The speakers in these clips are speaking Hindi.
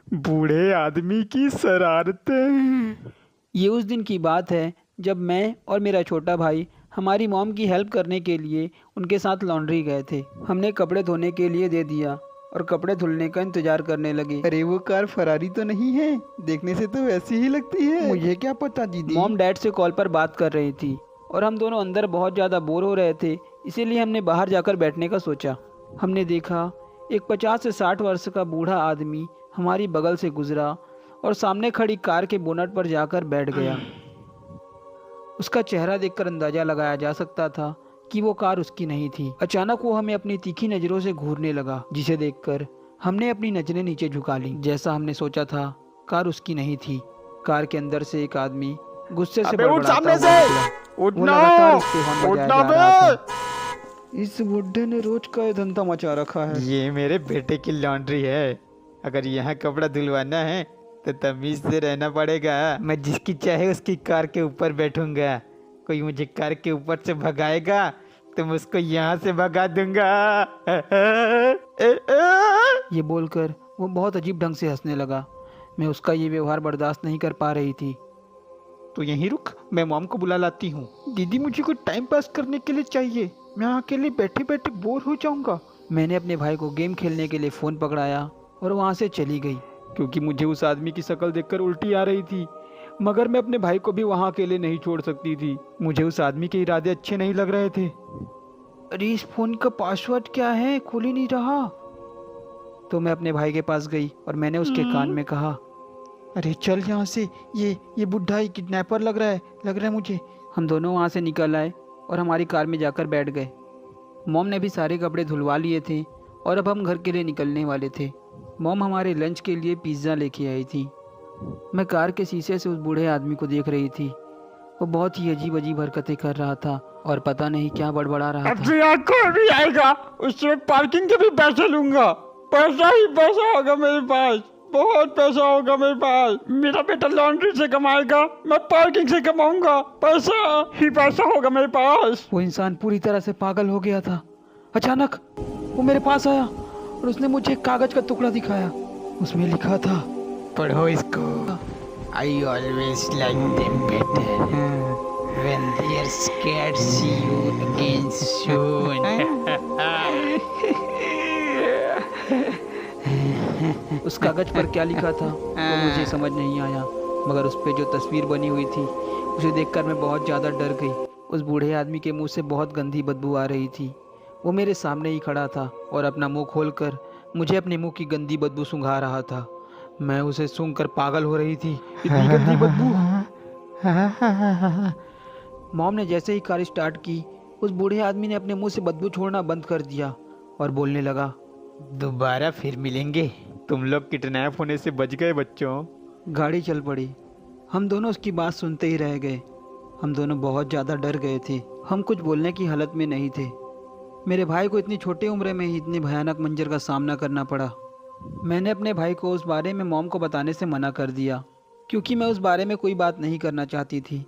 बूढ़े आदमी की शरारतें। ये उस दिन की बात है जब मैं और मेरा छोटा भाई हमारी मॉम की हेल्प करने के लिए उनके साथ लॉन्ड्री गए थे। हमने कपड़े धोने के लिए दे दिया और कपड़े धुलने का इंतजार करने लगे। अरे वो कार फरारी तो नहीं है? देखने से तो वैसी ही लगती है। मुझे क्या पता दीदी। मॉम डैड से कॉल पर बात कर रही थी और हम दोनों अंदर बहुत ज़्यादा बोर हो रहे थे, इसीलिए हमने बाहर जाकर बैठने का सोचा। हमने देखा एक 50 से 60 वर्ष का बूढ़ा आदमी हमारी बगल से गुजरा और सामने खड़ी कार के बोनट पर जाकर बैठ गया। उसका चेहरा देखकर अंदाजा लगाया जा सकता था कि वो कार उसकी नहीं थी। अचानक वो हमें अपनी तीखी नज़रों से घूरने लगा, जिसे देखकर हमने अपनी नजरें नीचे झुका ली। जैसा हमने सोचा था, कार उसकी नहीं थी। कार के अंदर से एक आदमी गुस्से से बड़बड़ाता हुआ निकला। वो लगातार उसके हॉर्न बजाया जा रहा था। इस बुड्ढे ने रोज का ये धंधा मचा रखा है। ये मेरे बेटे की लॉन्ड्री है। अगर यहाँ कपड़ा धुलवाना है तो तमीज से रहना पड़ेगा। मैं जिसकी चाहे उसकी कार के ऊपर बैठूंगा। कोई मुझे कार के ऊपर से भगाएगा तो मैं उसको यहाँ से भगा दूंगा। ये बोलकर वो बहुत अजीब ढंग से हंसने लगा। मैं उसका ये व्यवहार बर्दाश्त नहीं कर पा रही थी। तो यहीं रुक, मैं मॉम को बुला लाती हूँ। दीदी मुझे कोई टाइम पास करने के लिए चाहिए, मैं अकेले बैठे बैठे बोर हो जाऊंगा। मैंने अपने भाई को गेम खेलने के लिए फ़ोन पकड़ाया और वहाँ से चली गई, क्योंकि मुझे उस आदमी की शक्ल देखकर उल्टी आ रही थी। मगर मैं अपने भाई को भी वहाँ अकेले नहीं छोड़ सकती थी। मुझे उस आदमी के इरादे अच्छे नहीं लग रहे थे। अरे इस फ़ोन का पासवर्ड क्या है, खुल ही नहीं रहा। तो मैं अपने भाई के पास गई और मैंने उसके कान में कहा, अरे चल यहाँ से, ये बुढ़ा ही किडनैपर लग रहा है मुझे। हम दोनों वहाँ से निकल आए और हमारी कार में जाकर बैठ गए। मॉम ने भी सारे कपड़े धुलवा लिए थे और अब हम घर के लिए निकलने वाले थे। मॉम हमारे लंच के लिए पिज़्ज़ा लेके आई थी। मैं कार के शीशे से उस बूढ़े आदमी को देख रही थी। वो बहुत ही अजीब अजीब हरकतें कर रहा था और पता नहीं क्या बड़बड़ा रहा था। कोई भी आएगा उससे पार्किंग के भी पैसे लूंगा। पैसा ही पैसा होगा मेरे पास, बहुत पैसा होगा मेरे पास। मेरा बेटा लॉन्ड्री से कमाएगा, मैं पार्किंग से कमाऊंगा। पैसा ही पैसा होगा मेरे पास। वो इंसान पूरी तरह से पागल हो गया था। अचानक वो मेरे पास आया और उसने मुझे एक कागज का टुकड़ा दिखाया। उसमें लिखा था, पढ़ो इसको। I always like them better when they are scared. See you again soon. उस कागज पर क्या लिखा था वो मुझे समझ नहीं आया, मगर उस पर जो तस्वीर बनी हुई थी उसे देखकर मैं बहुत ज़्यादा डर गई। उस बूढ़े आदमी के मुंह से बहुत गंदी बदबू आ रही थी। वो मेरे सामने ही खड़ा था और अपना मुंह खोलकर मुझे अपने मुंह की गंदी बदबू सूंघा रहा था। मैं उसे सूंघकर पागल हो रही थी, इतनी गंदी बदबू। मॉम ने जैसे ही कार स्टार्ट की, उस बूढ़े आदमी ने अपने मुंह से बदबू छोड़ना बंद कर दिया और बोलने लगा, दोबारा फिर मिलेंगे। तुम लोग किडनैप होने से बच गए बच्चों। गाड़ी चल पड़ी। हम दोनों उसकी बात सुनते ही रह गए। हम दोनों बहुत ज़्यादा डर गए थे। हम कुछ बोलने की हालत में नहीं थे। मेरे भाई को इतनी छोटी उम्र में ही इतने भयानक मंजर का सामना करना पड़ा। मैंने अपने भाई को उस बारे में मॉम को बताने से मना कर दिया, क्योंकि मैं उस बारे में कोई बात नहीं करना चाहती थी।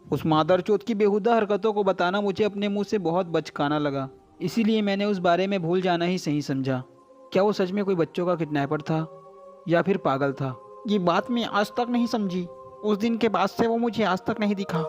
उस मादरचोद की बेहुदा हरकतों को बताना मुझे अपने मुंह से बहुत बचकाना लगा, इसीलिए मैंने उस बारे में भूल जाना ही सही समझा। क्या वो सच में कोई बच्चों का किडनैपर था या फिर पागल था? ये बात मैं आज तक नहीं समझी। उस दिन के बाद से वो मुझे आज तक नहीं दिखा।